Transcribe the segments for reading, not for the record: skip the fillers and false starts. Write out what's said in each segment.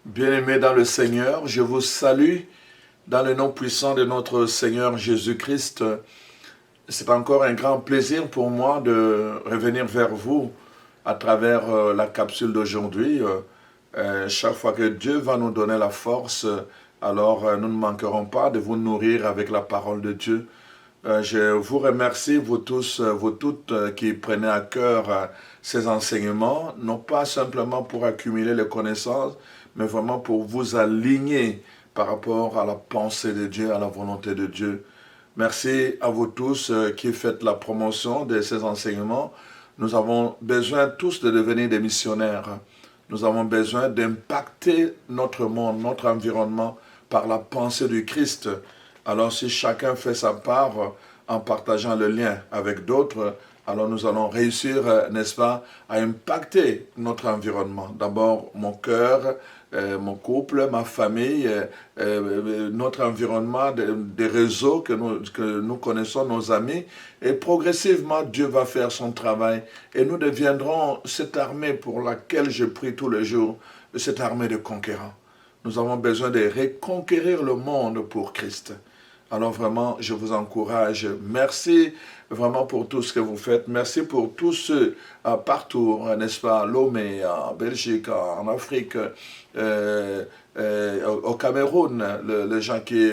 Bien-aimés dans le Seigneur, je vous salue dans le nom puissant de notre Seigneur Jésus-Christ. C'est encore un grand plaisir pour moi de revenir vers vous à travers la capsule d'aujourd'hui. Chaque fois que Dieu va nous donner la force, alors nous ne manquerons pas de vous nourrir avec la parole de Dieu. Je vous remercie, vous tous, vous toutes qui prenez à cœur ces enseignements, non pas simplement pour accumuler les connaissances, mais vraiment pour vous aligner par rapport à la pensée de Dieu, à la volonté de Dieu. Merci à vous tous qui faites la promotion de ces enseignements. Nous avons besoin tous de devenir des missionnaires. Nous avons besoin d'impacter notre monde, notre environnement par la pensée du Christ. Alors si chacun fait sa part en partageant le lien avec d'autres, alors nous allons réussir, n'est-ce pas, à impacter notre environnement. D'abord mon cœur, mon couple, ma famille, notre environnement, des réseaux que nous connaissons, nos amis. Et progressivement, Dieu va faire son travail. Et nous deviendrons cette armée pour laquelle je prie tous les jours, cette armée de conquérants. Nous avons besoin de reconquérir le monde pour Christ. Alors vraiment, je vous encourage. Merci vraiment pour tout ce que vous faites. Merci pour tous ceux partout, n'est-ce pas, Lomé, en Belgique, en Afrique, au Cameroun, les gens qui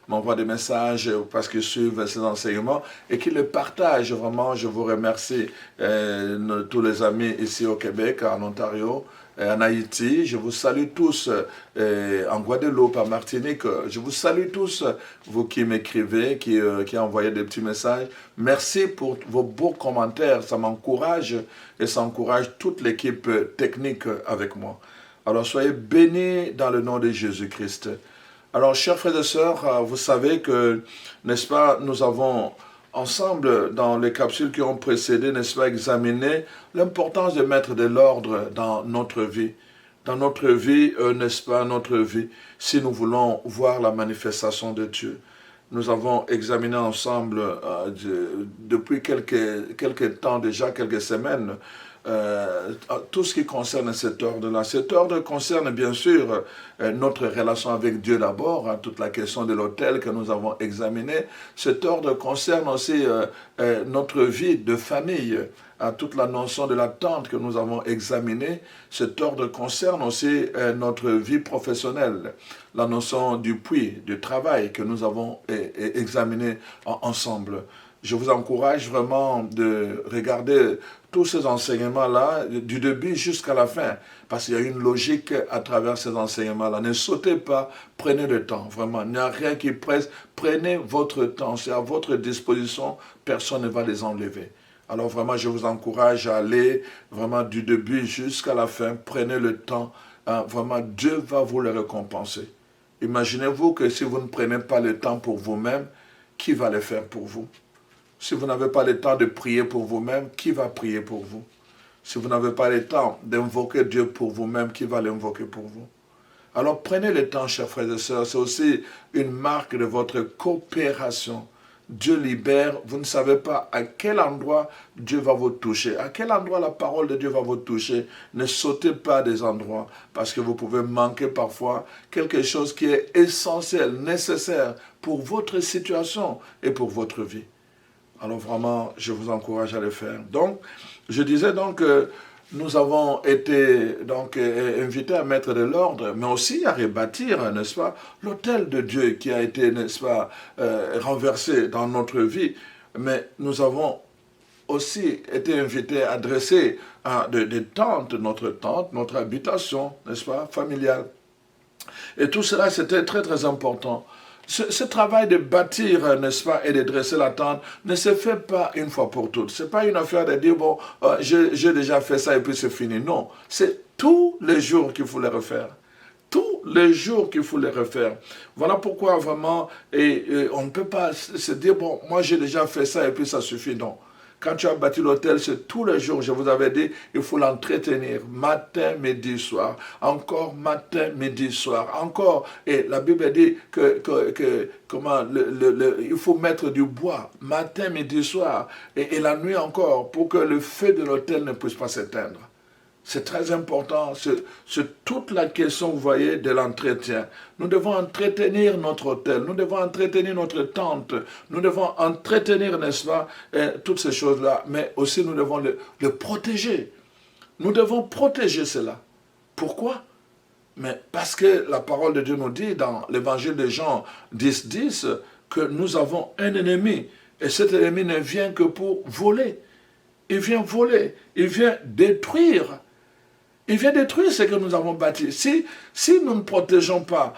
m'envoient des messages parce qu'ils suivent ces enseignements et qui les partagent. Vraiment, je vous remercie. Tous les amis ici au Québec, en Ontario, en Haïti, je vous salue tous, en Guadeloupe, en Martinique, je vous salue tous, vous qui m'écrivez, qui envoyez des petits messages. Merci pour vos beaux commentaires, ça m'encourage et ça encourage toute l'équipe technique avec moi. Alors soyez bénis dans le nom de Jésus-Christ. Alors chers frères et sœurs, vous savez que, n'est-ce pas, nous avons ensemble, dans les capsules qui ont précédé, n'est-ce pas, examiner l'importance de mettre de l'ordre dans notre vie. Dans notre vie, n'est-ce pas, notre vie, si nous voulons voir la manifestation de Dieu. Nous avons examiné ensemble, depuis quelques temps déjà, quelques semaines, tout ce qui concerne cet ordre-là. Cet ordre concerne bien sûr notre relation avec Dieu d'abord, toute la question de l'autel que nous avons examiné. Cet ordre concerne aussi notre vie de famille, toute la notion de l'attente que nous avons examinée. Cet ordre concerne aussi notre vie professionnelle, la notion du puits, du travail que nous avons examiné ensemble. Je vous encourage vraiment de regarder tous ces enseignements-là, du début jusqu'à la fin, parce qu'il y a une logique à travers ces enseignements-là. Ne sautez pas, prenez le temps, vraiment. Il n'y a rien qui presse, prenez votre temps, c'est à votre disposition, personne ne va les enlever. Alors vraiment, je vous encourage à aller vraiment du début jusqu'à la fin, prenez le temps, vraiment, Dieu va vous le récompenser. Imaginez-vous que si vous ne prenez pas le temps pour vous-même, qui va le faire pour vous? Si vous n'avez pas le temps de prier pour vous-même, qui va prier pour vous? Si vous n'avez pas le temps d'invoquer Dieu pour vous-même, qui va l'invoquer pour vous? Alors prenez le temps, chers frères et sœurs, c'est aussi une marque de votre coopération. Dieu libère, vous ne savez pas à quel endroit Dieu va vous toucher, à quel endroit la parole de Dieu va vous toucher. Ne sautez pas des endroits, parce que vous pouvez manquer parfois quelque chose qui est essentiel, nécessaire pour votre situation et pour votre vie. Alors vraiment, je vous encourage à le faire. Donc, je disais donc que nous avons été donc invités à mettre de l'ordre, mais aussi à rebâtir, n'est-ce pas, l'autel de Dieu qui a été, n'est-ce pas, renversé dans notre vie. Mais nous avons aussi été invités à dresser des tentes, notre habitation, n'est-ce pas, familiale. Et tout cela, c'était très, très important. Ce travail de bâtir, n'est-ce pas, et de dresser la tente ne se fait pas une fois pour toutes. Ce n'est pas une affaire de dire, bon, j'ai déjà fait ça et puis c'est fini. Non, c'est tous les jours qu'il faut le refaire. tous les jours qu'il faut les refaire. Voilà pourquoi vraiment, on ne peut pas se dire, bon, moi j'ai déjà fait ça et puis ça suffit, non. Quand tu as bâti l'autel, c'est tous les jours, je vous avais dit, il faut l'entretenir, matin, midi, soir, encore matin, midi, soir, encore. Et la Bible dit il faut mettre du bois, matin, midi, soir, et la nuit encore, pour que le feu de l'autel ne puisse pas s'éteindre. C'est très important, c'est toute la question, vous voyez, de l'entretien. Nous devons entretenir notre autel, nous devons entretenir notre tente, nous devons entretenir, n'est-ce pas, toutes ces choses-là, mais aussi nous devons le protéger. Nous devons protéger cela. Pourquoi? Mais parce que la parole de Dieu nous dit dans l'évangile de Jean 10, que nous avons un ennemi, et cet ennemi ne vient que pour voler. Il vient voler, il vient détruire. Il vient détruire ce que nous avons bâti. Si nous ne protégeons pas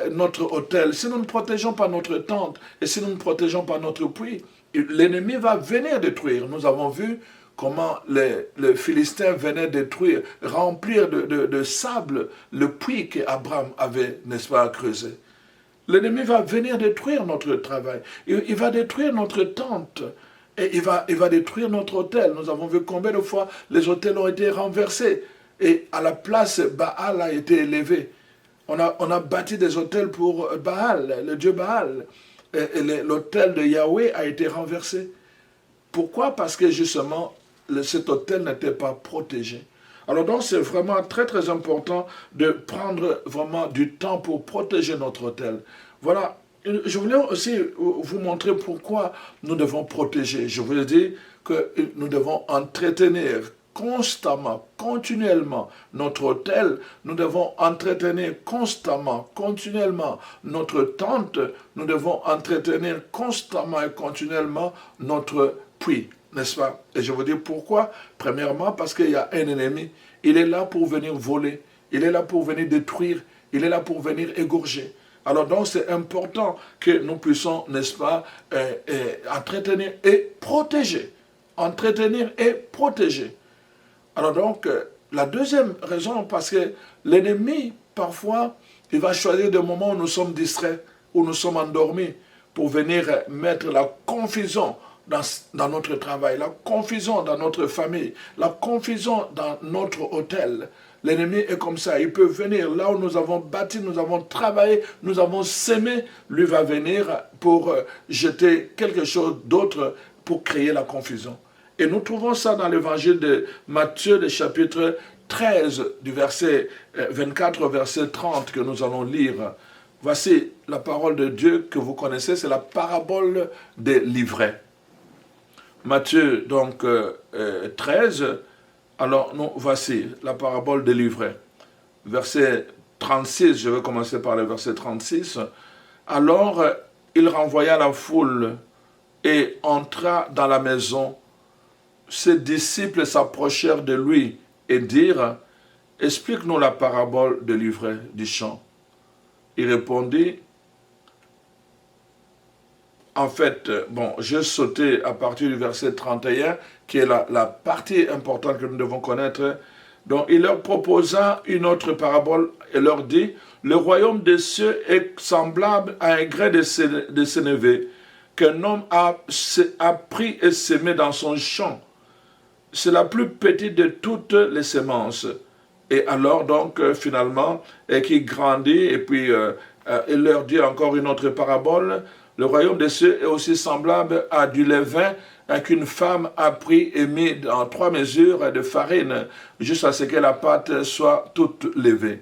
notre autel, si nous ne protégeons pas notre tente, et si nous ne protégeons pas notre puits, l'ennemi va venir détruire. Nous avons vu comment les Philistins venaient détruire, remplir de sable le puits qu'Abraham avait, n'est-ce pas, creusé. L'ennemi va venir détruire notre travail. Il va détruire notre tente. Et il va détruire notre autel. Nous avons vu combien de fois les autels ont été renversés. Et à la place, Baal a été élevé. On a bâti des autels pour Baal, le dieu Baal. Et l'autel de Yahweh a été renversé. Pourquoi? Parce que justement, cet autel n'était pas protégé. Alors donc, c'est vraiment très très important de prendre vraiment du temps pour protéger notre autel. Voilà, je voulais aussi vous montrer pourquoi nous devons protéger. Je vous ai dit que nous devons entretenir constamment, continuellement notre autel, nous devons entretenir constamment, continuellement notre tente, nous devons entretenir constamment et continuellement notre puits, n'est-ce pas? Et je vous dis pourquoi. Premièrement, parce qu'il y a un ennemi, il est là pour venir voler, il est là pour venir détruire, il est là pour venir égorger. Alors donc c'est important que nous puissions, n'est-ce pas, entretenir et protéger. Entretenir et protéger. Alors donc, la deuxième raison, parce que l'ennemi, parfois, il va choisir des moments où nous sommes distraits, où nous sommes endormis, pour venir mettre la confusion dans notre travail, la confusion dans notre famille, la confusion dans notre hôtel. L'ennemi est comme ça, il peut venir là où nous avons bâti, nous avons travaillé, nous avons sémé, lui va venir pour jeter quelque chose d'autre pour créer la confusion. Et nous trouvons ça dans l'évangile de Matthieu, le chapitre 13, du verset 24 au verset 30 que nous allons lire. Voici la parole de Dieu que vous connaissez, c'est la parabole des livrets. Matthieu, donc, 13, alors nous, voici la parabole des livrets. Verset 36, je vais commencer par le verset 36. Alors, il renvoya la foule et entra dans la maison. Ses disciples s'approchèrent de lui et dirent « Explique-nous la parabole de l'ivraie du champ. » Il répondit « En fait, bon, j'ai sauté à partir du verset 31, qui est la partie importante que nous devons connaître. Donc, il leur proposa une autre parabole et leur dit « Le royaume des cieux est semblable à un grain de sénévé qu'un homme a pris et semé dans son champ. C'est la plus petite de toutes les semences. » Et alors, donc, finalement, qui grandit, et puis il leur dit encore une autre parabole. Le royaume des cieux est aussi semblable à du levain qu'une femme a pris et mis dans 3 mesures de farine, jusqu'à ce que la pâte soit toute levée.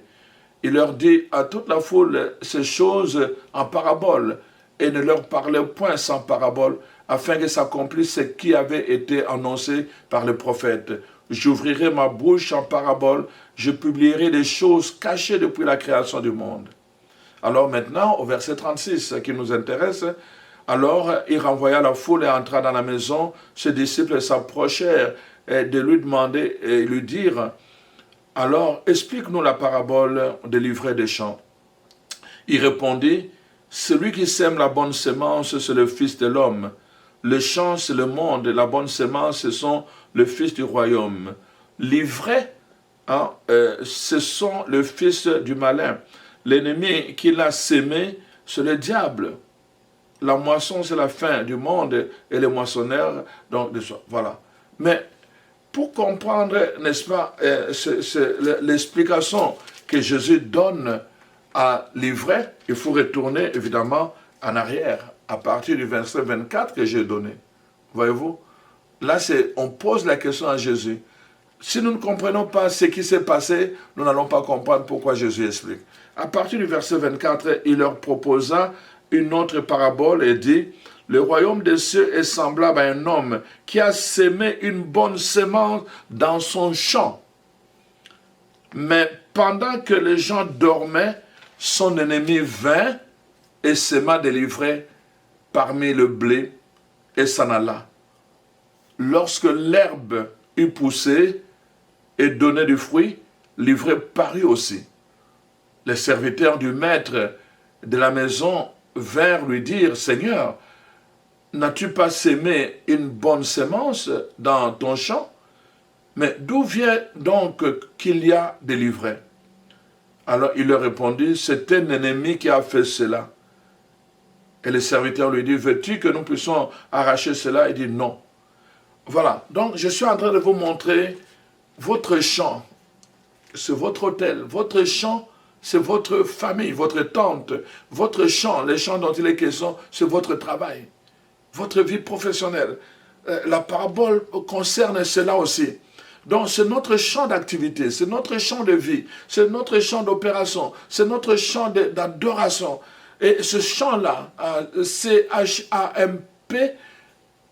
Il leur dit à toute la foule ces choses en parabole, et ne leur parlait point sans parabole, afin que s'accomplisse ce qui avait été annoncé par le prophète. J'ouvrirai ma bouche en parabole, je publierai des choses cachées depuis la création du monde. Alors maintenant, au verset 36, ce qui nous intéresse, alors il renvoya la foule et entra dans la maison. Ses disciples s'approchèrent de lui demander et lui dire, alors explique-nous la parabole de l'ivraie des champs. Il répondit, celui qui sème la bonne semence, c'est le Fils de l'homme. Le champ, c'est le monde, et la bonne semence, ce sont le Fils du royaume. L'ivraie, hein, ce sont le fils du malin. L'ennemi qui l'a sémé, c'est le diable. La moisson, c'est la fin du monde et les moissonneurs, donc, voilà. Mais pour comprendre, n'est-ce pas, l'explication que Jésus donne à l'ivraie, il faut retourner évidemment en arrière, à partir du verset 24 que j'ai donné. Voyez-vous? Là, on pose la question à Jésus. Si nous ne comprenons pas ce qui s'est passé, nous n'allons pas comprendre pourquoi Jésus explique. À partir du verset 24, il leur proposa une autre parabole et dit, « Le royaume des cieux est semblable à un homme qui a sémé une bonne semence dans son champ. Mais pendant que les gens dormaient, son ennemi vint et sema des livrets parmi le blé et s'en alla. Lorsque l'herbe eut poussé et donné du fruit, l'ivraie parut aussi. Les serviteurs du maître de la maison vinrent lui dire, « Seigneur, n'as-tu pas sémé une bonne semence dans ton champ? Mais d'où vient donc qu'il y a des livrets? » Alors il leur répondit, « C'est un ennemi qui a fait cela. » Et le serviteur lui dit, « Veux-tu que nous puissions arracher cela? » Il dit, « Non. » Voilà, donc je suis en train de vous montrer votre champ, c'est votre hôtel, votre champ, c'est votre famille, votre tente, votre champ, les champs dont il est question, c'est votre travail, votre vie professionnelle. La parabole concerne cela aussi. Donc c'est notre champ d'activité, c'est notre champ de vie, c'est notre champ d'opération, c'est notre champ d'adoration. Et ce champ-là, C-H-A-M-P,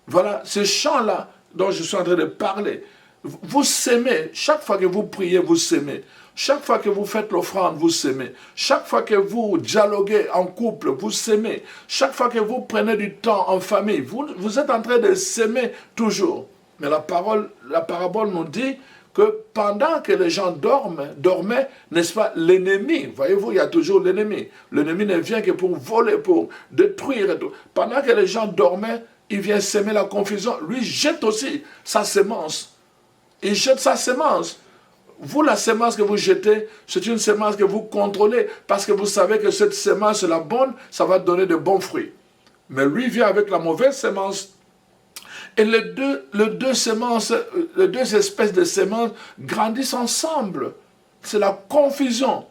voilà, ce champ-là dont je suis en train de parler, vous s'aimez, chaque fois que vous priez, vous s'aimez. Chaque fois que vous faites l'offrande, vous s'aimez. Chaque fois que vous dialoguez en couple, vous s'aimez. Chaque fois que vous prenez du temps en famille, vous êtes en train de s'aimer toujours. Mais la parabole nous dit que pendant que les gens dormaient, n'est-ce pas, l'ennemi, voyez-vous, il y a toujours l'ennemi. L'ennemi ne vient que pour voler, pour détruire et tout. Pendant que les gens dormaient, il vient s'aimer la confusion. Lui jette aussi sa sémence. Il jette sa sémence. Vous, la sémence que vous jetez, c'est une sémence que vous contrôlez parce que vous savez que cette sémence est la bonne, ça va donner de bons fruits. Mais lui vient avec la mauvaise sémence. Et les deux espèces de sémences grandissent ensemble. C'est la confusion.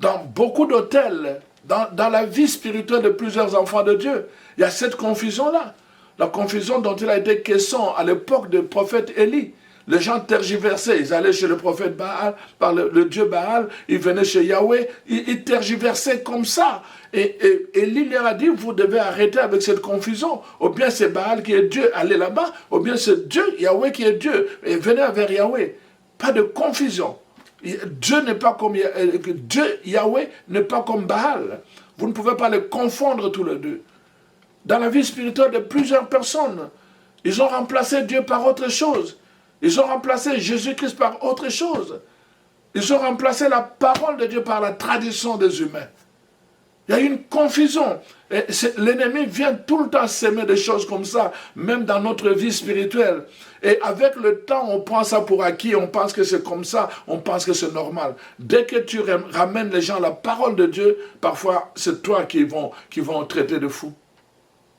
Dans beaucoup d'hôtels, dans la vie spirituelle de plusieurs enfants de Dieu, il y a cette confusion-là. La confusion dont il a été question à l'époque du prophète Élie. Les gens tergiversaient, ils allaient chez le prophète Baal, par le Dieu Baal, ils venaient chez Yahweh, ils tergiversaient comme ça. Et Élie leur a dit, vous devez arrêter avec cette confusion. Ou bien c'est Baal qui est Dieu, allez là-bas, ou bien c'est Dieu, Yahweh qui est Dieu, et venez vers Yahweh. Pas de confusion. Dieu n'est pas comme Dieu, Yahweh n'est pas comme Baal. Vous ne pouvez pas les confondre tous les deux. Dans la vie spirituelle de plusieurs personnes, ils ont remplacé Dieu par autre chose. Ils ont remplacé Jésus-Christ par autre chose. Ils ont remplacé la parole de Dieu par la tradition des humains. Il y a une confusion. L'ennemi vient tout le temps s'aimer des choses comme ça, même dans notre vie spirituelle. Et avec le temps, on prend ça pour acquis, on pense que c'est comme ça, on pense que c'est normal. Dès que tu ramènes les gens à la parole de Dieu, parfois c'est toi qui vont traiter de fou.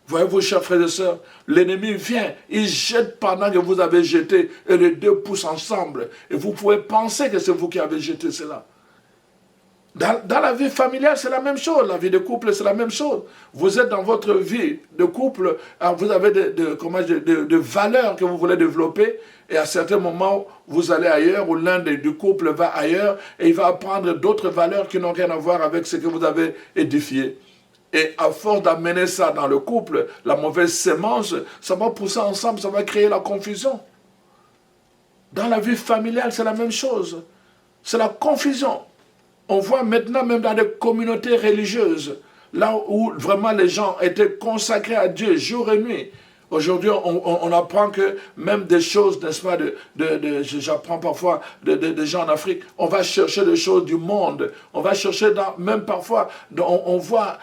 Voyez-vous, chers frères et sœurs, l'ennemi vient, il jette pendant que vous avez jeté, et les deux poussent ensemble. Et vous pouvez penser que c'est vous qui avez jeté cela. Dans la vie familiale, c'est la même chose. La vie de couple, c'est la même chose. Vous êtes dans votre vie de couple, vous avez des valeurs que vous voulez développer, et à certains moments, vous allez ailleurs, ou l'un du couple va ailleurs, et il va apprendre d'autres valeurs qui n'ont rien à voir avec ce que vous avez édifié. Et à force d'amener ça dans le couple, la mauvaise sémence, ça va pousser ensemble, ça va créer la confusion. Dans la vie familiale, c'est la même chose. C'est la confusion. On voit maintenant même dans des communautés religieuses, là où vraiment les gens étaient consacrés à Dieu jour et nuit. Aujourd'hui, on apprend que même des choses, n'est-ce pas, j'apprends parfois des gens en Afrique, on va chercher des choses du monde, on va chercher même parfois, on voit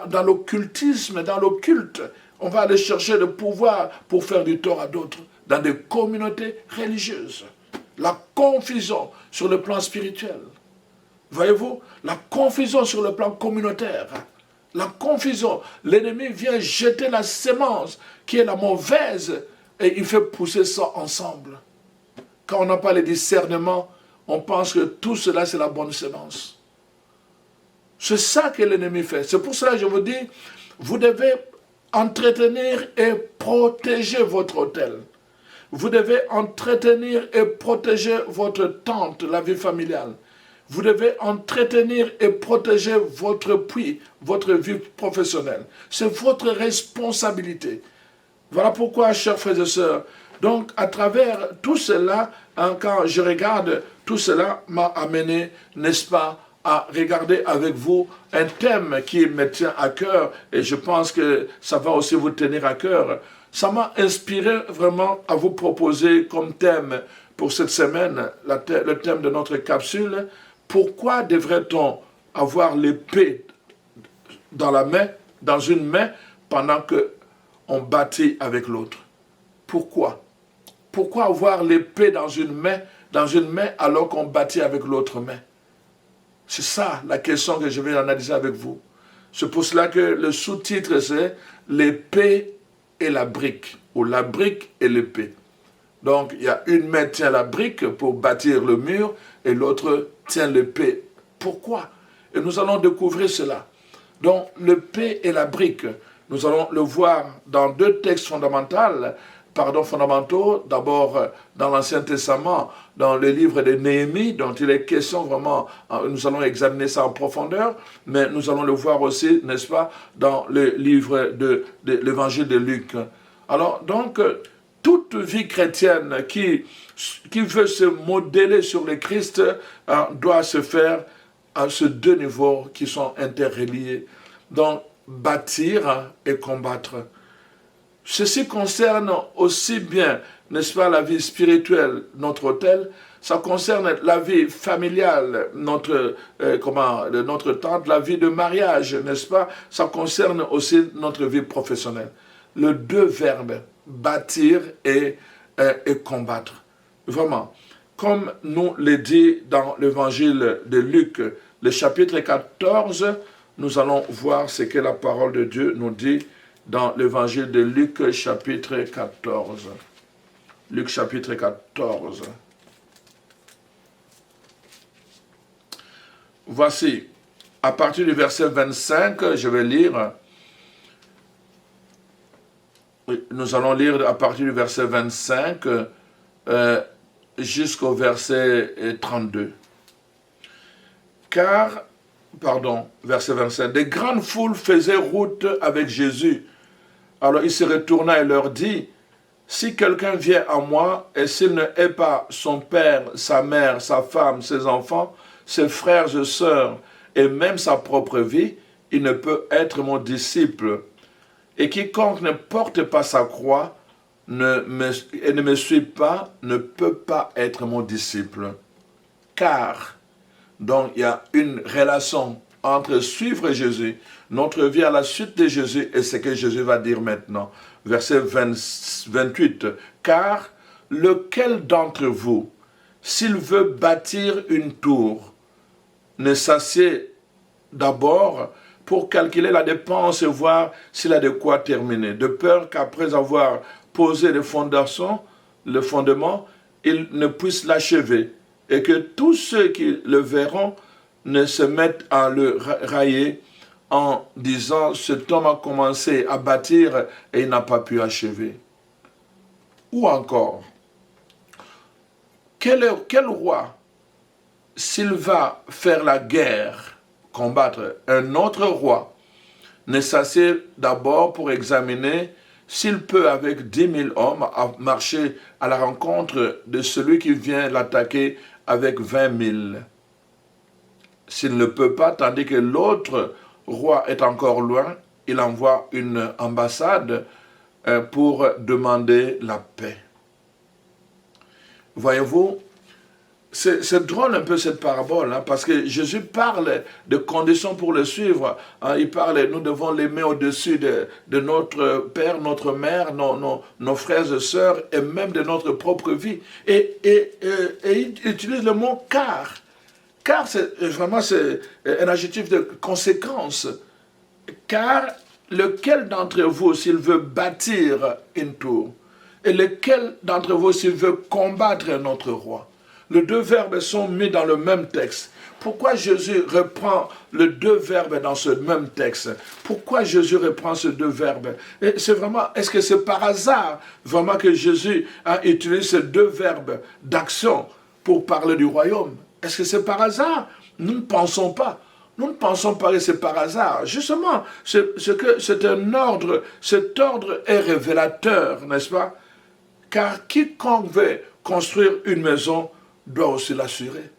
dans l'occultisme, dans l'occulte, on va aller chercher le pouvoir pour faire du tort à d'autres, dans des communautés religieuses. la confusion sur le plan spirituel. Voyez-vous, la confusion sur le plan communautaire. La confusion. L'ennemi vient jeter la sémence qui est la mauvaise et il fait pousser ça ensemble. Quand on n'a pas le discernement, on pense que tout cela c'est la bonne sémence. C'est ça que l'ennemi fait. C'est pour cela que je vous dis, vous devez entretenir et protéger votre autel. Vous devez entretenir et protéger votre tente, la vie familiale. Vous devez entretenir et protéger votre puits, votre vie professionnelle. C'est votre responsabilité. Voilà pourquoi, chers frères et sœurs, donc à travers tout cela, quand je regarde, tout cela m'a amené, n'est-ce pas, à regarder avec vous un thème qui me tient à cœur et je pense que ça va aussi vous tenir à cœur. Ça m'a inspiré vraiment à vous proposer comme thème pour cette semaine, le thème de notre capsule. Pourquoi devrait-on avoir l'épée dans la main, dans une main, pendant qu'on bâtit avec l'autre? Pourquoi? Pourquoi avoir l'épée dans une main alors qu'on bâtit avec l'autre main? C'est ça la question que je vais analyser avec vous. C'est pour cela que le sous-titre c'est l'épée et la brique, ou la brique et l'épée. Donc il y a une main tient la brique pour bâtir le mur et l'autre tient l'épée. Pourquoi? Et nous allons découvrir cela. Donc l'épée et la brique, nous allons le voir dans deux textes fondamentaux, d'abord dans l'Ancien Testament, dans le livre de Néhémie, dont il est question vraiment, nous allons examiner ça en profondeur, mais nous allons le voir aussi, n'est-ce pas, dans le livre de l'évangile de Luc. Alors, donc, toute vie chrétienne qui veut se modeler sur le Christ doit se faire à ces deux niveaux qui sont interreliés. Donc, bâtir et combattre. Ceci concerne aussi bien, n'est-ce pas, la vie spirituelle, notre autel, ça concerne la vie familiale, notre tante, la vie de mariage, n'est-ce pas, ça concerne aussi notre vie professionnelle. Les deux verbes, bâtir et combattre. Vraiment, comme nous le dit dans l'évangile de Luc, le chapitre 14, nous allons voir ce que la parole de Dieu nous dit dans l'évangile de Luc, chapitre 14. Luc, chapitre 14. Voici, à partir du verset 25, je vais lire. Nous allons lire à partir du verset 25 jusqu'au verset 32. Verset 25. Des grandes foules faisaient route avec Jésus. Alors il se retourna et leur dit, si quelqu'un vient à moi et s'il ne hait pas son père, sa mère, sa femme, ses enfants, ses frères et sœurs et même sa propre vie, il ne peut être mon disciple. Et quiconque ne porte pas sa croix et ne me suit pas ne peut pas être mon disciple. Car, donc il y a une relation entre suivre Jésus, notre vie à la suite de Jésus et ce que Jésus va dire maintenant. Verset 28. Car lequel d'entre vous, s'il veut bâtir une tour, ne s'assied d'abord pour calculer la dépense et voir s'il a de quoi terminer, de peur qu'après avoir posé le fondement, il ne puisse l'achever, et que tous ceux qui le verront ne se mettent à le railler en disant « cet homme a commencé à bâtir et il n'a pas pu achever ». Ou encore, quel roi, s'il va faire la guerre, combattre un autre roi, ne s'assied d'abord pour examiner s'il peut avec 10 000 hommes marcher à la rencontre de celui qui vient l'attaquer avec 20 000. S'il ne peut pas, tandis que l'autre roi est encore loin, il envoie une ambassade pour demander la paix. Voyez-vous, c'est drôle un peu cette parabole, hein, parce que Jésus parle de conditions pour le suivre. Hein, il parle, nous devons l'aimer au-dessus de notre père, notre mère, nos frères et sœurs, et même de notre propre vie. Et il utilise le mot car. Car, c'est vraiment un adjectif de conséquence. Car lequel d'entre vous, s'il veut bâtir une tour, et lequel d'entre vous, s'il veut combattre notre roi? Les deux verbes sont mis dans le même texte. Pourquoi Jésus reprend les deux verbes dans ce même texte? Pourquoi Jésus reprend ces deux verbes? C'est vraiment, est-ce que c'est par hasard vraiment que Jésus a utilisé ces deux verbes d'action pour parler du royaume? Est-ce que c'est par hasard? Nous ne pensons pas. Nous ne pensons pas que c'est par hasard. Justement, c'est un ordre. Cet ordre est révélateur, n'est-ce pas? Car quiconque veut construire une maison doit aussi l'assurer.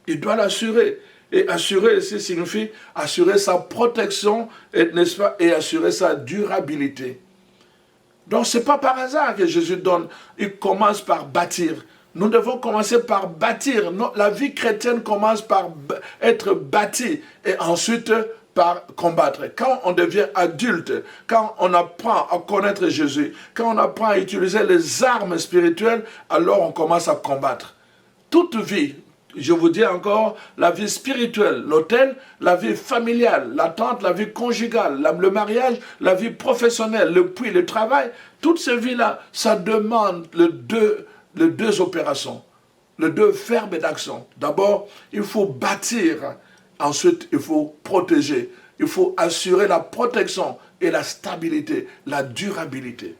Il doit l'assurer. Et assurer ici signifie assurer sa protection, n'est-ce pas, et assurer sa durabilité. Donc ce n'est pas par hasard que Jésus donne. Il commence par bâtir. Nous devons commencer par bâtir. La vie chrétienne commence par être bâtie et ensuite par combattre. Quand on devient adulte, quand on apprend à connaître Jésus, quand on apprend à utiliser les armes spirituelles, alors on commence à combattre. Toute vie, je vous dis encore, la vie spirituelle, l'autel, la vie familiale, l'attente, la vie conjugale, le mariage, la vie professionnelle, puis le travail, toutes ces vies-là, ça demande les deux opérations, les deux verbes d'action. D'abord, il faut bâtir, ensuite, il faut protéger, il faut assurer la protection et la stabilité, la durabilité.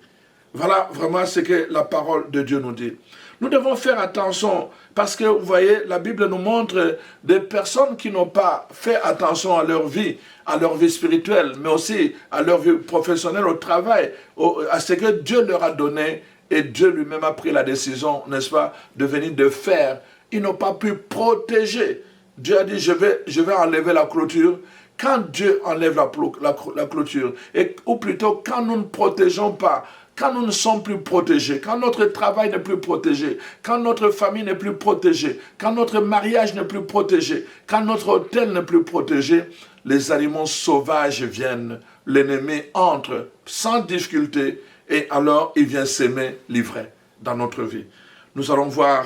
Voilà vraiment ce que la parole de Dieu nous dit. Nous devons faire attention parce que, vous voyez, la Bible nous montre des personnes qui n'ont pas fait attention à leur vie spirituelle, mais aussi à leur vie professionnelle, au travail, à ce que Dieu leur a donné. Et Dieu lui-même a pris la décision, n'est-ce pas, de venir de faire. Ils n'ont pas pu protéger. Dieu a dit, je vais enlever la clôture. Quand Dieu enlève la clôture, ou plutôt quand nous ne protégeons pas, quand nous ne sommes plus protégés, quand notre travail n'est plus protégé, quand notre famille n'est plus protégée, quand notre mariage n'est plus protégé, quand notre hôtel n'est plus protégé, les animaux sauvages viennent, l'ennemi entre sans difficulté, et alors il vient s'aimer l'ivraie dans notre vie. Nous allons voir,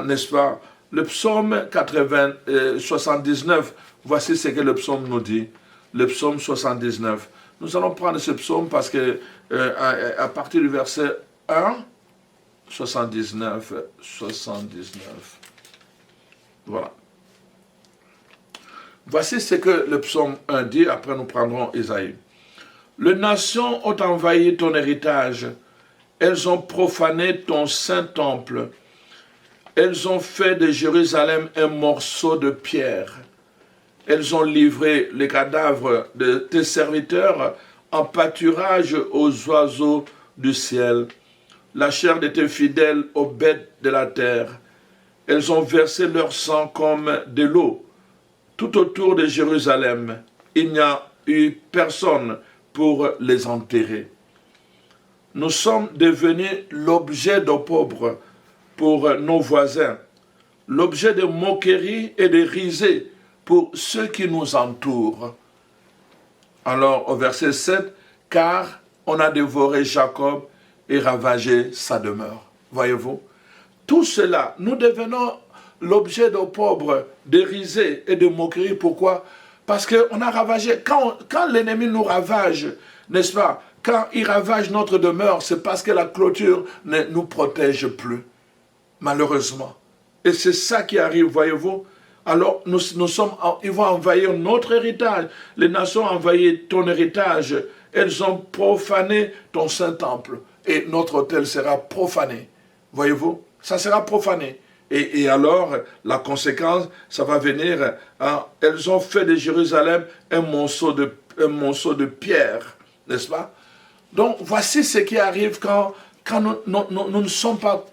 n'est-ce pas, le psaume 79, voici ce que le psaume nous dit, le psaume 79. Nous allons prendre ce psaume parce que à partir du verset 1, 79, voilà. Voici ce que le psaume 1 dit, après nous prendrons Isaïe. Les nations ont envahi ton héritage, elles ont profané ton saint temple, elles ont fait de Jérusalem un morceau de pierre, elles ont livré les cadavres de tes serviteurs en pâturage aux oiseaux du ciel, la chair de tes fidèles aux bêtes de la terre, elles ont versé leur sang comme de l'eau. Tout autour de Jérusalem, il n'y a eu personne pour les enterrer. Nous sommes devenus l'objet d'opprobre pour nos voisins, l'objet de moquerie et de risée pour ceux qui nous entourent. Alors, au verset 7, car on a dévoré Jacob et ravagé sa demeure. Voyez-vous? Tout cela, nous devenons l'objet d'opprobre, de risée et de moquerie. Pourquoi? Parce qu'on a ravagé. Quand l'ennemi nous ravage, n'est-ce pas? Quand il ravage notre demeure, c'est parce que la clôture ne nous protège plus. Malheureusement. Et c'est ça qui arrive, voyez-vous? Alors, ils vont envahir notre héritage. Les nations ont envahi ton héritage. Elles ont profané ton saint temple. Et notre autel sera profané. Voyez-vous? Ça sera profané. Et alors, la conséquence, ça va venir. Elles ont fait de Jérusalem un monceau de pierre. N'est-ce pas? Donc, voici ce qui arrive quand nous ne sommes pas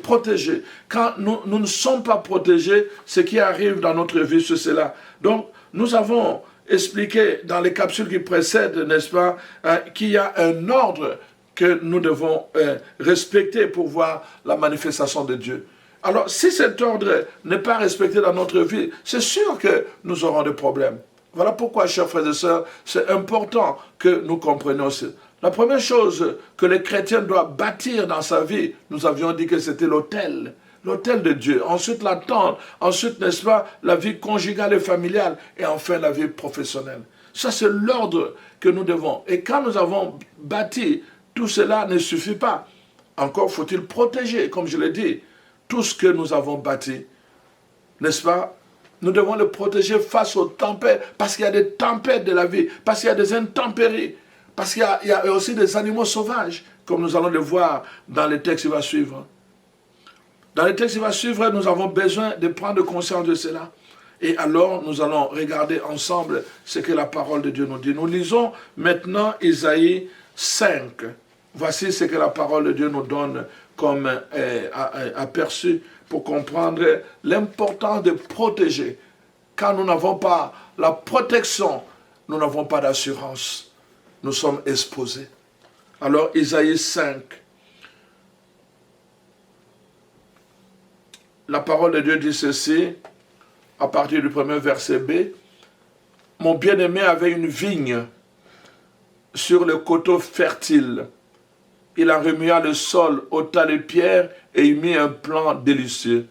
protégés. Quand nous ne sommes pas protégés, ce qui arrive dans notre vie, c'est cela. Donc, nous avons expliqué dans les capsules qui précèdent, n'est-ce pas, qu'il y a un ordre que nous devons respecter pour voir la manifestation de Dieu. Alors, si cet ordre n'est pas respecté dans notre vie, c'est sûr que nous aurons des problèmes. Voilà pourquoi, chers frères et sœurs, c'est important que nous comprenions ça. La première chose que les chrétiens doivent bâtir dans sa vie, nous avions dit que c'était l'autel de Dieu. Ensuite, la tente. Ensuite, n'est-ce pas, la vie conjugale et familiale. Et enfin, la vie professionnelle. Ça, c'est l'ordre que nous devons. Et quand nous avons bâti, tout cela ne suffit pas. Encore faut-il protéger, comme je l'ai dit, tout ce que nous avons bâti. N'est-ce pas? Nous devons le protéger face aux tempêtes, parce qu'il y a des tempêtes de la vie, parce qu'il y a des intempéries, parce qu'il y a aussi des animaux sauvages, comme nous allons le voir dans les textes qui vont suivre. Dans les textes qui vont suivre, nous avons besoin de prendre conscience de cela. Et alors, nous allons regarder ensemble ce que la parole de Dieu nous dit. Nous lisons maintenant Isaïe 5. Voici ce que la parole de Dieu nous donne comme aperçu pour comprendre l'importance de protéger. Quand nous n'avons pas la protection, nous n'avons pas d'assurance. Nous sommes exposés. Alors, Isaïe 5. La parole de Dieu dit ceci, à partir du premier verset B. Mon bien-aimé avait une vigne sur le coteau fertile. Il en remua le sol, ôta les pierres et y mit un plan délicieux.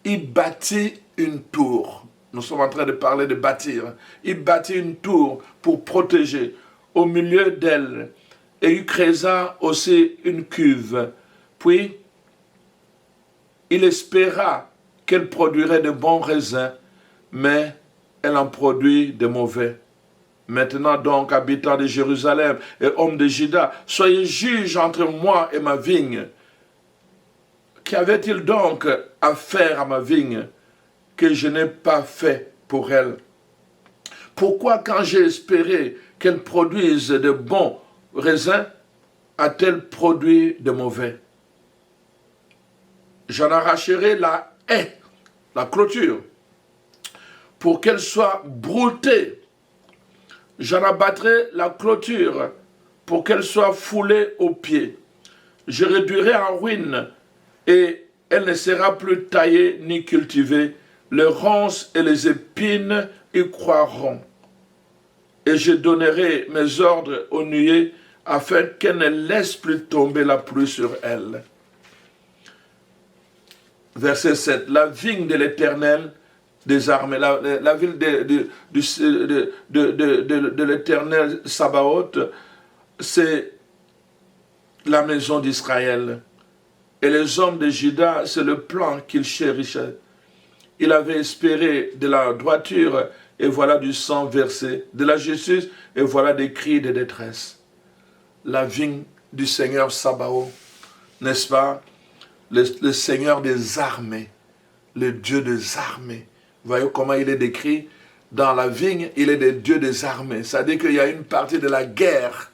Il bâtit une tour. Nous sommes en train de parler de bâtir. Il bâtit une tour pour protéger au milieu d'elle. Et il créa aussi une cuve. Puis, il espéra qu'elle produirait de bons raisins, mais elle en produit de mauvais. Maintenant donc, habitants de Jérusalem et hommes de Juda, soyez juges entre moi et ma vigne. Qu'avait-il donc à faire à ma vigne que je n'ai pas fait pour elle? Pourquoi quand j'ai espéré qu'elle produise de bons raisins, a-t-elle produit de mauvais? J'en arracherai la haie, la clôture, pour qu'elle soit broutée. J'en abattrai la clôture pour qu'elle soit foulée aux pieds. Je réduirai en ruine et elle ne sera plus taillée ni cultivée. Les ronces et les épines y croiront. Et je donnerai mes ordres aux nuées afin qu'elle ne laisse plus tomber la pluie sur elle. Verset 7. La vigne de l'Éternel des armées, la ville de l'Éternel Sabaoth, c'est la maison d'Israël. Et les hommes de Juda, c'est le plan qu'il chérissait. Il avait espéré de la droiture, et voilà du sang versé, de la justice, et voilà des cris de détresse. La vigne du Seigneur Sabaoth, n'est-ce pas? Le Seigneur des armées, le Dieu des armées. Vous voyez comment il est décrit? Dans la vigne, il est le Dieu des armées. C'est-à-dire qu'il y a une partie de la guerre.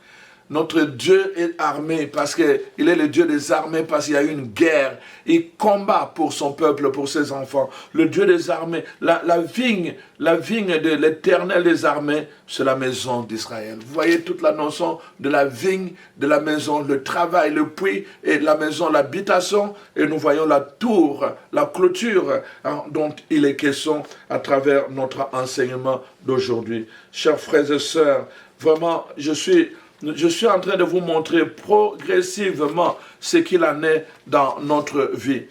Notre Dieu est armé parce qu'il est le Dieu des armées, parce qu'il y a une guerre. Il combat pour son peuple, pour ses enfants. Le Dieu des armées, la vigne de l'Éternel des armées, c'est la maison d'Israël. Vous voyez toute la notion de la vigne, de la maison, le travail, le puits, et la maison, l'habitation. Et nous voyons la tour, la clôture dont il est question à travers notre enseignement d'aujourd'hui. Chers frères et sœurs, vraiment, je suis en train de vous montrer progressivement ce qu'il en est dans notre vie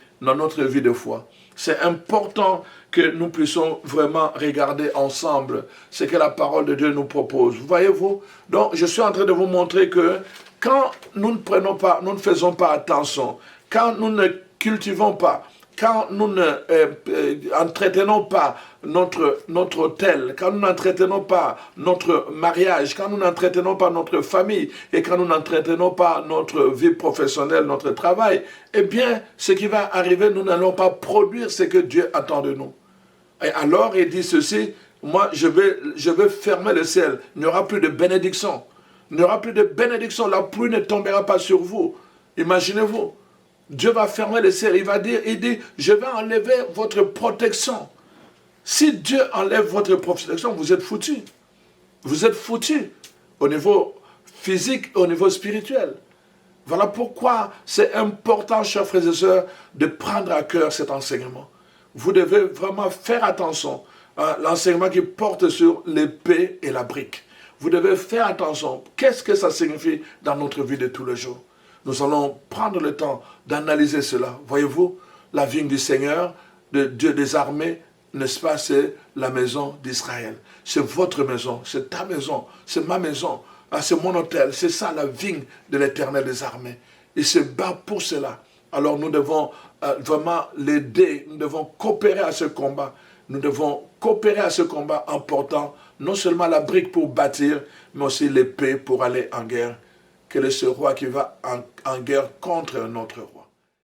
de foi. C'est important que nous puissions vraiment regarder ensemble ce que la parole de Dieu nous propose. Voyez-vous? Donc, je suis en train de vous montrer que quand nous ne faisons pas attention, quand nous ne cultivons pas, quand nous n'entretenons pas notre autel, quand nous n'entretenons pas notre mariage, quand nous n'entretenons pas notre famille et quand nous n'entretenons pas notre vie professionnelle, notre travail, eh bien, ce qui va arriver, nous n'allons pas produire ce que Dieu attend de nous. Et alors, il dit ceci, moi, je vais fermer le ciel. Il n'y aura plus de bénédiction. Il n'y aura plus de bénédiction. La pluie ne tombera pas sur vous. Imaginez-vous. Dieu va fermer le ciel, il dit, je vais enlever votre protection. Si Dieu enlève votre protection, vous êtes foutus. Vous êtes foutus au niveau physique et au niveau spirituel. Voilà pourquoi c'est important, chers frères et sœurs, de prendre à cœur cet enseignement. Vous devez vraiment faire attention à l'enseignement qui porte sur l'épée et la brique. Vous devez faire attention. Qu'est-ce que ça signifie dans notre vie de tous les jours? Nous allons prendre le temps d'analyser cela. Voyez-vous, la vigne du Seigneur, de Dieu des armées, n'est-ce pas, c'est la maison d'Israël. C'est votre maison, c'est ta maison, c'est ma maison, c'est mon hôtel. C'est ça la vigne de l'Éternel des armées. Il se bat pour cela. Alors nous devons vraiment l'aider, nous devons coopérer à ce combat. Nous devons coopérer à ce combat en portant non seulement la brique pour bâtir, mais aussi l'épée pour aller en guerre. Quel est ce roi qui va en guerre contre un autre roi?